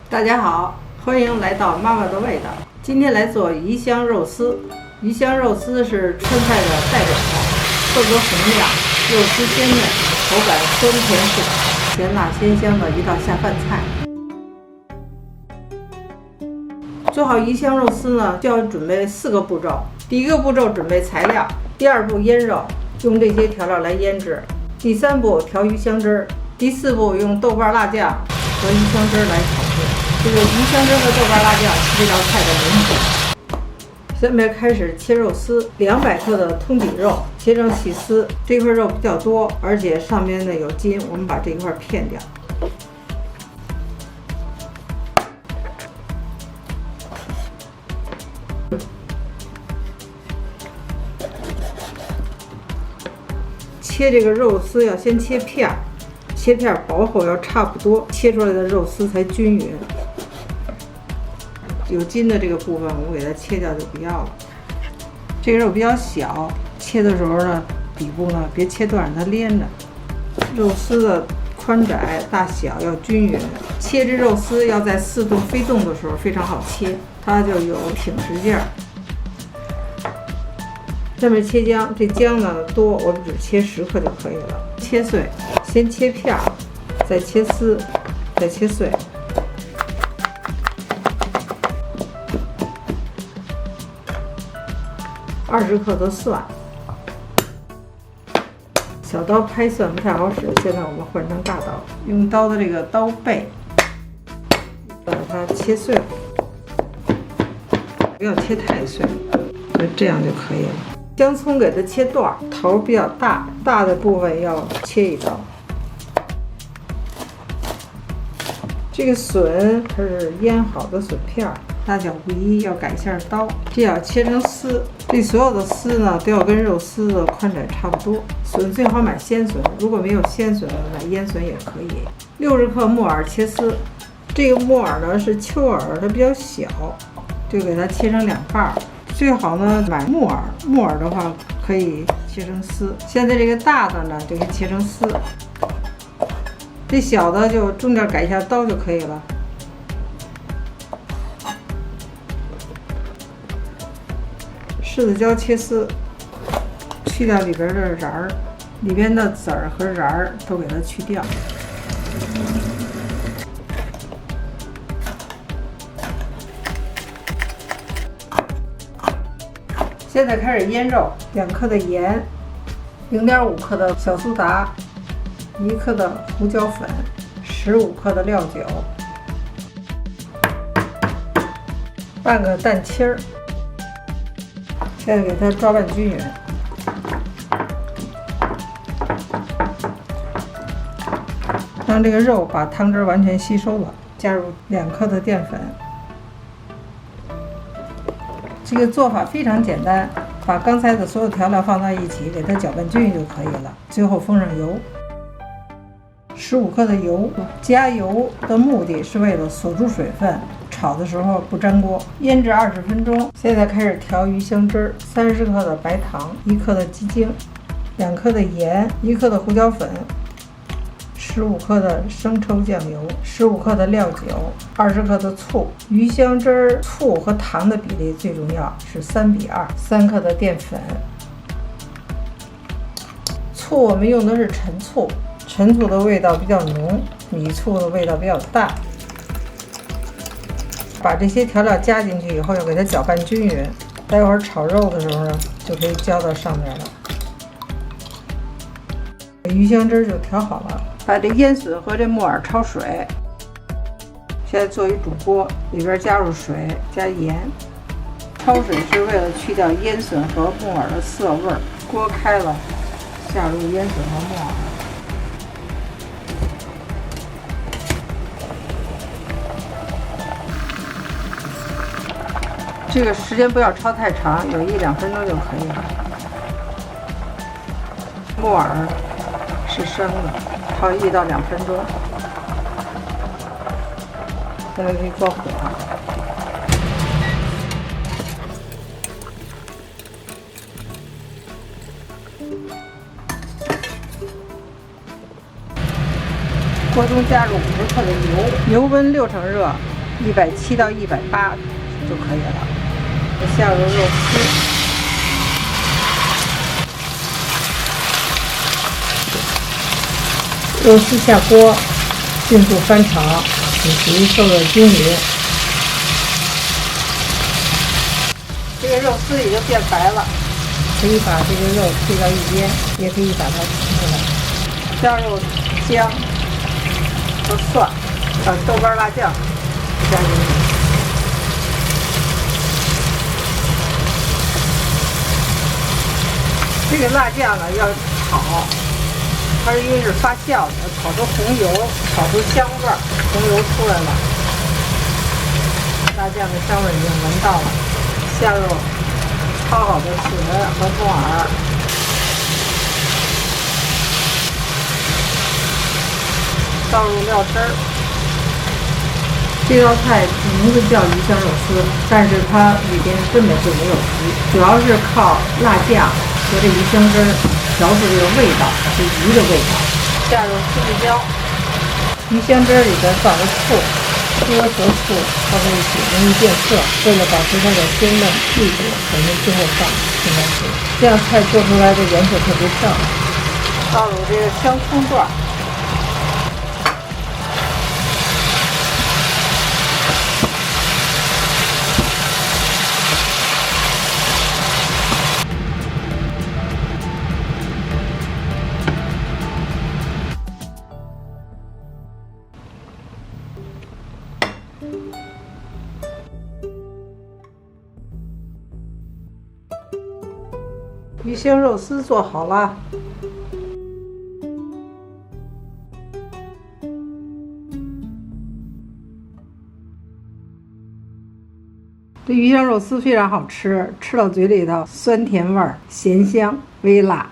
大家好，欢迎来到妈妈的味道。今天来做鱼香肉丝。鱼香肉丝是川菜的代表菜，色泽红亮，肉丝鲜嫩，口感酸甜适口，甜辣鲜香的一道下饭菜。做好鱼香肉丝呢，就要准备4个步骤。第一个步骤准备材料，第二步腌肉，用这些调料来腌制。第三步调鱼香汁儿，第四步用豆瓣辣酱和鱼香汁儿来炒制。这个鱼香汁和豆瓣辣酱是这道菜的名品。下面开始切肉丝，200克的通脊肉切成细丝，这块肉比较多，而且上面呢有筋，我们把这一块片掉。切这个肉丝要先切片，切片薄厚要差不多，切出来的肉丝才均匀。有筋的这个部分我们给它切掉就不要了。这个肉比较小，切的时候呢，底部呢别切断，让它连着。肉丝的宽窄大小要均匀。切这肉丝要在4度飞动的时候非常好切，它就有挺直劲儿。下面切姜，这姜呢多，我们只切10克就可以了。切碎，先切片，再切丝，再切碎。20克的蒜，小刀拍蒜不太好使，现在我们换成大刀，用刀的这个刀背把它切碎了，不要切太碎，就这样就可以了。姜葱给它切段，头比较大，大的部分要切一刀。这个笋它是腌好的笋片，大小不一，要改一下刀。这要切成丝，这所有的丝呢都要跟肉丝的宽窄差不多。笋最好买鲜笋，如果没有鲜笋，买腌笋也可以。60克木耳切丝，这个木耳呢是秋耳，它比较小，就给它切成2半。最好呢买木耳，木耳的话可以切成丝。现在这个大的呢就可以切成丝，这小的就中间改一下刀就可以了。柿子椒切丝，去掉里边的瓤儿，里边的籽儿和瓤儿都给它去掉。现在开始腌肉，2克的盐，0.5克的小苏打，1克的胡椒粉，15克的料酒，半个蛋清儿。现在给它抓拌均匀。让这个肉把汤汁完全吸收了，加入2克的淀粉。这个做法非常简单，把刚才的所有调料放在一起，给它搅拌均匀就可以了。最后封上油，15克的油。加油的目的是为了锁住水分，炒的时候不粘锅。腌制20分钟。现在开始调鱼香汁儿，30克的白糖，1克的鸡精，2克的盐，1克的胡椒粉，15克的生抽酱油，15克的料酒，20克的醋。鱼香汁儿醋和糖的比例最重要，是3比2。3克的淀粉。醋我们用的是陈醋，陈醋的味道比较浓，米醋的味道比较淡。把这些调料加进去以后，要给它搅拌均匀。待会儿炒肉的时候呢，就可以浇到上面了。鱼香汁就调好了，把这腌笋和这木耳焯水。现在做一煮锅，里边加入水，加盐。焯水是为了去掉腌笋和木耳的涩味儿。锅开了，下入腌笋和木耳。这个时间不要焯太长，有1-2分钟就可以了。木耳是生的，焯1到2分钟。现在可以关火。锅中加入50克的油，油温6成热， 170到180就可以了。下入肉丝，肉丝下锅，迅速翻炒，使其受热均匀。这个肉丝已经变白了，可以把这个肉退到一边，也可以把它取出来。加入姜和蒜，豆瓣辣酱加进去。这个辣酱呢要炒，它是因为是发酵的，炒出红油，炒出香味儿，红油出来了，辣酱的香味已经闻到了。下入焯好的笋和木耳，倒入料汁儿。这道菜名字叫鱼香肉丝，但是它里边根本就没有鱼，主要是靠辣酱和这鱼香汁儿调制这个味道，是鱼的味道。下入四季椒，鱼香汁儿里边放了醋，多和醋放在一起容易变色，为了保持它的鲜嫩绿度，我们最后放青椒丝，这样菜做出来的颜色特别漂亮。倒入这个香葱段，鱼香肉丝做好了。这鱼香肉丝非常好吃，吃到嘴里头酸甜味儿，咸香微辣。